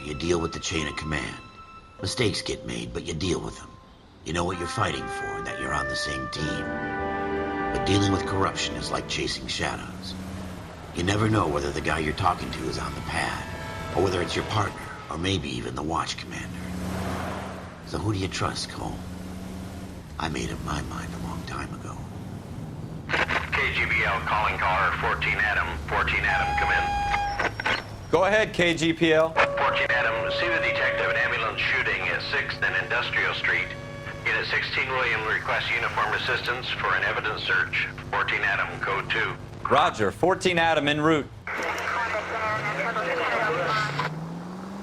you deal with the chain of command. Mistakes get made, but you deal with them. You know what you're fighting for, that you're on the same team. But dealing with corruption is like chasing shadows. You never know whether the guy you're talking to is on the pad, or whether it's your partner, or maybe even the watch commander. So who do you trust, Cole? I made up my mind a long time ago. KGBL calling caller 14 Adam. 14 Adam, come in. Go ahead, KGPL. 14 Adam, see the detective, an ambulance shooting at 6th and Industrial Street. Unit 16 William requests uniform assistance for an evidence search. 14 Adam, code 2. Roger, 14 Adam en route.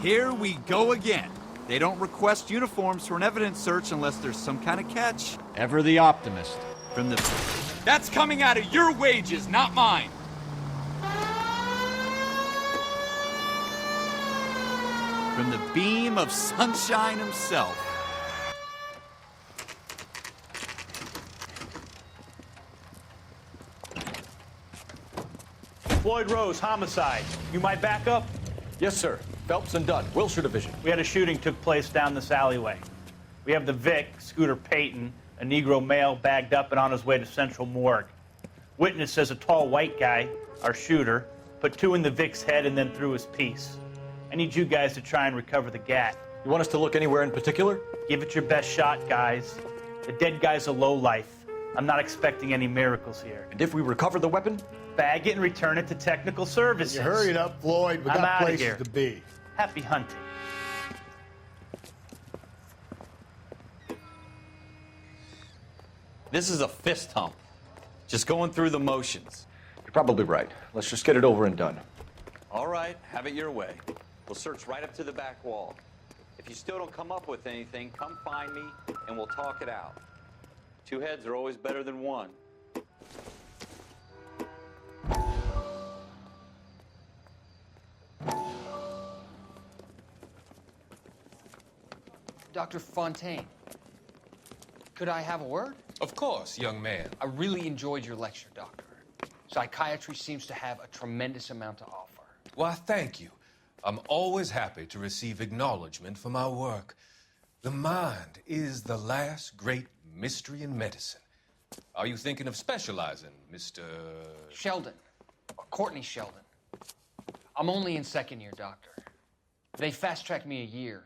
Here we go again. They don't request uniforms for an evidence search unless there's some kind of catch. Ever the optimist. From the... That's coming out of your wages, not mine. From the beam of sunshine himself. Floyd Rose, homicide. You might back up? Yes, sir. Phelps and Dunn, Wilshire Division. We had a shooting took place down this alleyway. We have the Vic, Scooter Payton, a Negro male bagged up and on his way to Central Morgue. Witness says a tall white guy, our shooter, put 2 in the Vic's head and then threw his piece. I need you guys to try and recover the gat. You want us to look anywhere in particular? Give it your best shot, guys. The dead guy's a lowlife. I'm not expecting any miracles here. And if we recover the weapon? Bag it and return it to technical services. You hurried up, Floyd. We I'm got outta places here. to be. Happy hunting. This is a fist hump. Just going through the motions. You're probably right. Let's just get it over and done. All right, have it your way. We'll search right up to the back wall. If you still don't come up with anything, come find me and we'll talk it out. 2 heads are always better than 1. Dr. Fontaine, could I have a word? Of course, young man. I really enjoyed your lecture, Doctor. Psychiatry seems to have a tremendous amount to offer. Why, thank you. I'm always happy to receive acknowledgement for my work. The mind is the last great mystery in medicine. Are you thinking of specializing, Mr. Sheldon, or Courtney Sheldon. I'm only in 2nd year, Doctor. They fast-tracked me a year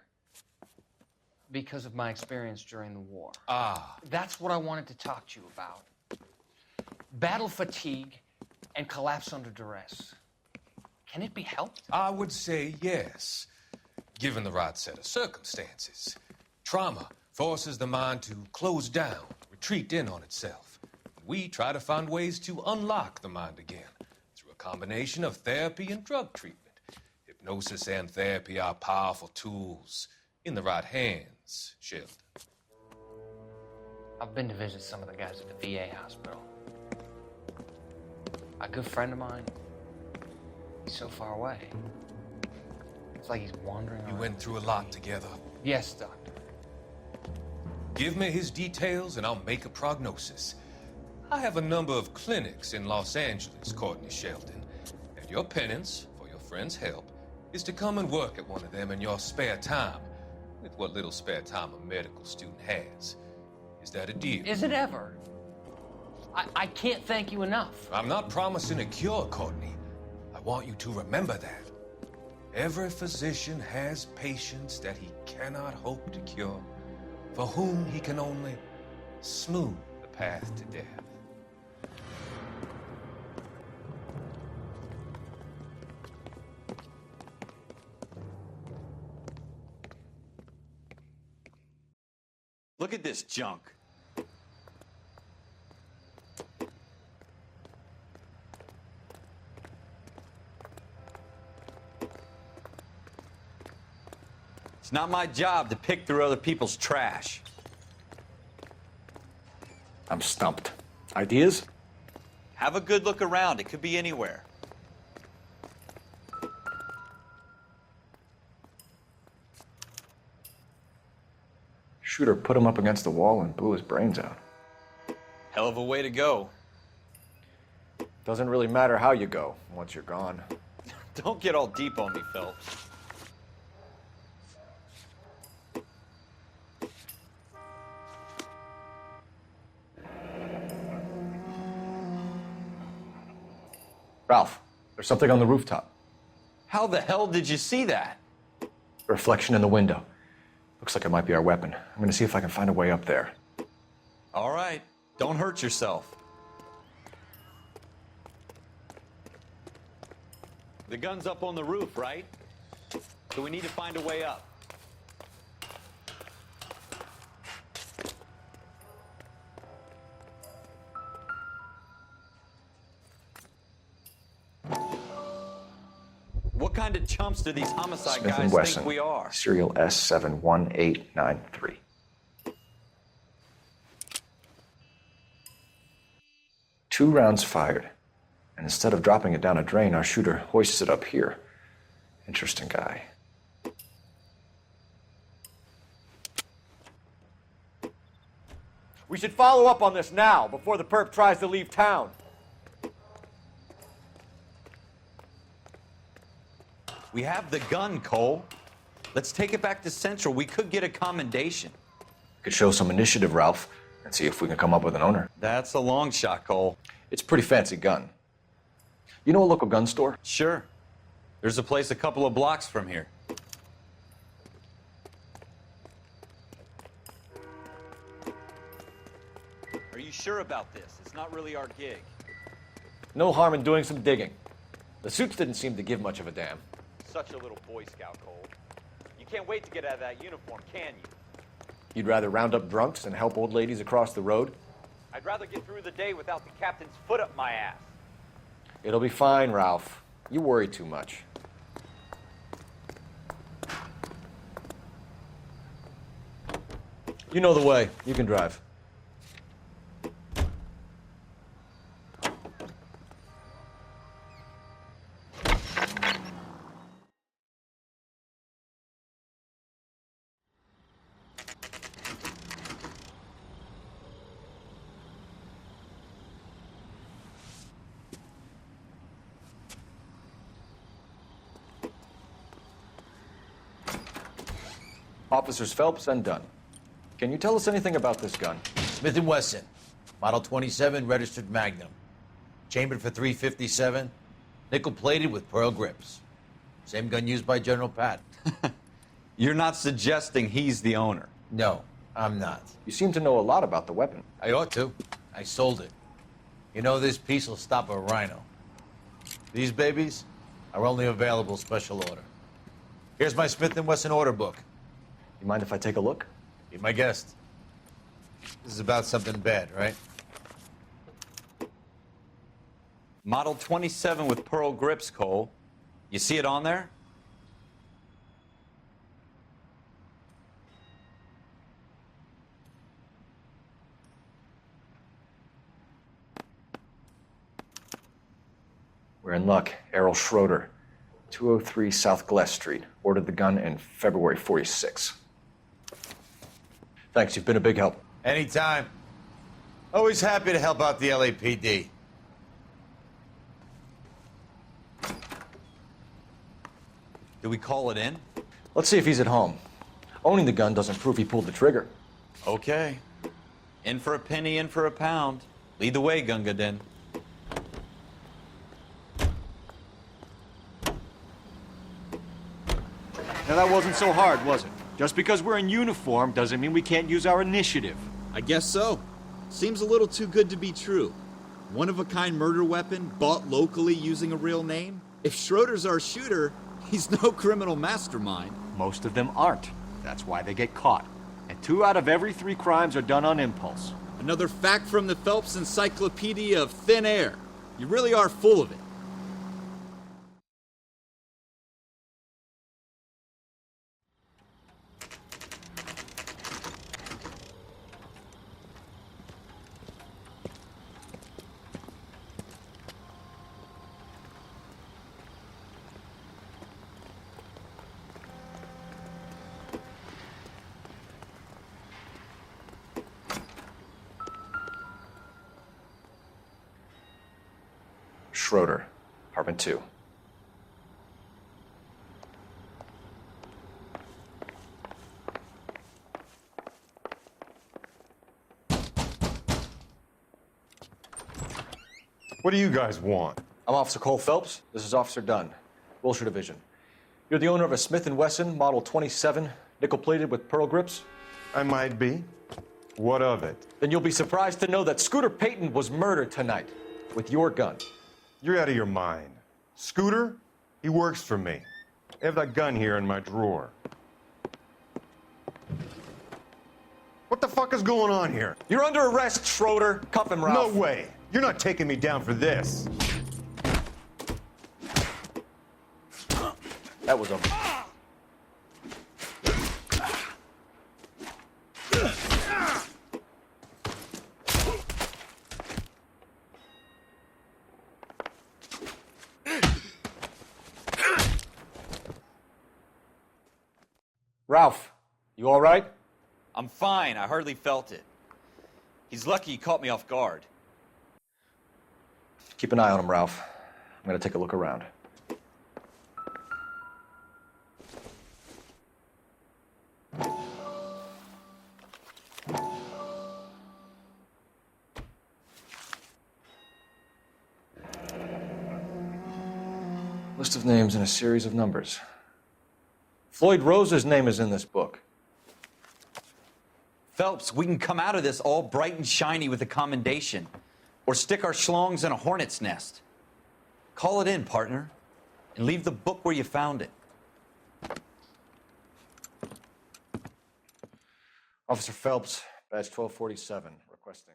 because of my experience during the war. Ah. That's what I wanted to talk to you about. Battle fatigue and collapse under duress. Can it be helped? I would say yes, given the right set of circumstances. Trauma forces the mind to close down, retreat in on itself. We try to find ways to unlock the mind again through a combination of therapy and drug treatment. Hypnosis and therapy are powerful tools in the right hands, Sheldon. I've been to visit some of the guys at the VA hospital. A good friend of mine, he's so far away. It's like he's wandering You around. went through a lot together. Yes, Doctor. Give me his details and I'll make a prognosis. I have a number of clinics in Los Angeles, Courtney Sheldon, and your penance for your friend's help is to come and work at one of them in your spare time, with what little spare time a medical student has. Is that a deal? Is it ever? I can't thank you enough. I'm not promising a cure, Courtney. I want you to remember that. Every physician has patients that he cannot hope to cure, for whom he can only smooth the path to death. Look at this junk. It's not my job to pick through other people's trash. I'm stumped. Ideas? Have a good look around. It could be anywhere. Shooter put him up against the wall and blew his brains out. Hell of a way to go. Doesn't really matter how you go once you're gone. Don't get all deep on me, Phelps. Ralph, there's something on the rooftop. How the hell did you see that? A reflection in the window. Looks like it might be our weapon. I'm gonna see if I can find a way up there. All right, don't hurt yourself. The gun's up on the roof, right? So we need to find a way up. What kind of chumps do these homicide Smith guys & Wesson, think we are? serial S71893. 2 rounds fired. And instead of dropping it down a drain, our shooter hoists it up here. Interesting guy. We should follow up on this now, before the perp tries to leave town. We have the gun, Cole. Let's take it back to Central. We could get a commendation. Could show some initiative, Ralph, and see if we can come up with an owner. That's a long shot, Cole. It's a pretty fancy gun. You know a local gun store? Sure. There's a place a couple of blocks from here. Are you sure about this? It's not really our gig. No harm in doing some digging. The suits didn't seem to give much of a damn. Such a little Boy Scout, Cole. You can't wait to get out of that uniform, can you? You'd rather round up drunks and help old ladies across the road? I'd rather get through the day without the captain's foot up my ass. It'll be fine, Ralph. You worry too much. You know the way. You can drive. Officers Phelps and Dunn. Can you tell us anything about this gun? Smith & Wesson, Model 27, registered Magnum. Chambered for .357, nickel-plated with pearl grips. Same gun used by General Patton. You're not suggesting he's the owner? No, I'm not. You seem to know a lot about the weapon. I ought to. I sold it. You know, this piece will stop a rhino. These babies are only available special order. Here's my Smith & Wesson order book. You mind if I take a look? Be my guest. This is about something bad, right? Model 27 with pearl grips, Cole. You see it on there? We're in luck. Errol Schroeder, 203 South Gless Street. Ordered the gun in February '46. Thanks, you've been a big help. Anytime. Always happy to help out the LAPD. Do we call it in? Let's see if he's at home. Owning the gun doesn't prove he pulled the trigger. Okay. In for a penny, in for a pound. Lead the way, Gunga Din. Now that wasn't so hard, was it? Just because we're in uniform doesn't mean we can't use our initiative. I guess so. Seems a little too good to be true. One-of-a-kind murder weapon bought locally using a real name? If Schroeder's our shooter, he's no criminal mastermind. Most of them aren't. That's why they get caught. And 2 out of every 3 crimes are done on impulse. Another fact from the Phelps Encyclopedia of Thin Air. You really are full of it. Schroeder, apartment 2. What do you guys want? I'm Officer Cole Phelps. This is Officer Dunn, Wilshire Division. You're the owner of a Smith & Wesson Model 27, nickel-plated with pearl grips? I might be. What of it? Then you'll be surprised to know that Scooter Payton was murdered tonight with your gun. You're out of your mind. Scooter? He works for me. I have that gun here in my drawer. What the fuck is going on here? You're under arrest, Schroeder. Cuff him, Ralph. No way. You're not taking me down for this. That was a... Ralph, you all right? I'm fine. I hardly felt it. He's lucky he caught me off guard. Keep an eye on him, Ralph. I'm gonna take a look around. List of names and a series of numbers. Floyd Rose's name is in this book. Phelps, we can come out of this all bright and shiny with a commendation. Or stick our schlongs in a hornet's nest. Call it in, partner. And leave the book where you found it. Officer Phelps, badge 1247, requesting.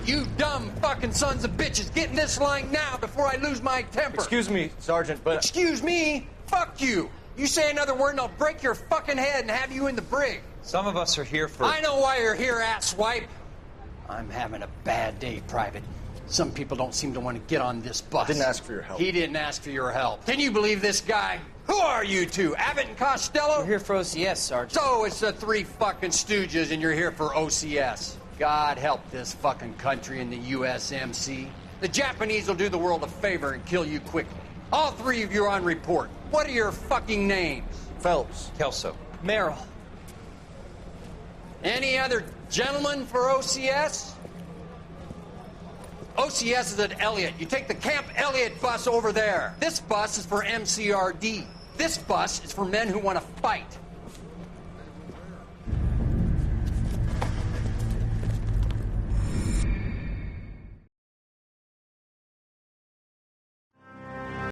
You dumb fucking sons of bitches, get in this line now before I lose my temper. Excuse me, Sergeant, but... Excuse me? Fuck you. You say another word and I'll break your fucking head and have you in the brig. Some of us are here for... I know why you're here, asswipe. I'm having a bad day, Private. Some people don't seem to want to get on this bus. Didn't ask for your help. He didn't ask for your help. Can you believe this guy? Who are you two? Abbott and Costello? We're here for OCS, Sergeant. So it's the three fucking stooges and you're here for OCS. God help this fucking country and the USMC. The Japanese will do the world a favor and kill you quickly. All three of you are on report. What are your fucking names? Phelps. Kelso. Merrill. Any other gentlemen for OCS? OCS is at Elliott. You take the Camp Elliott bus over there. This bus is for MCRD. This bus is for men who want to fight.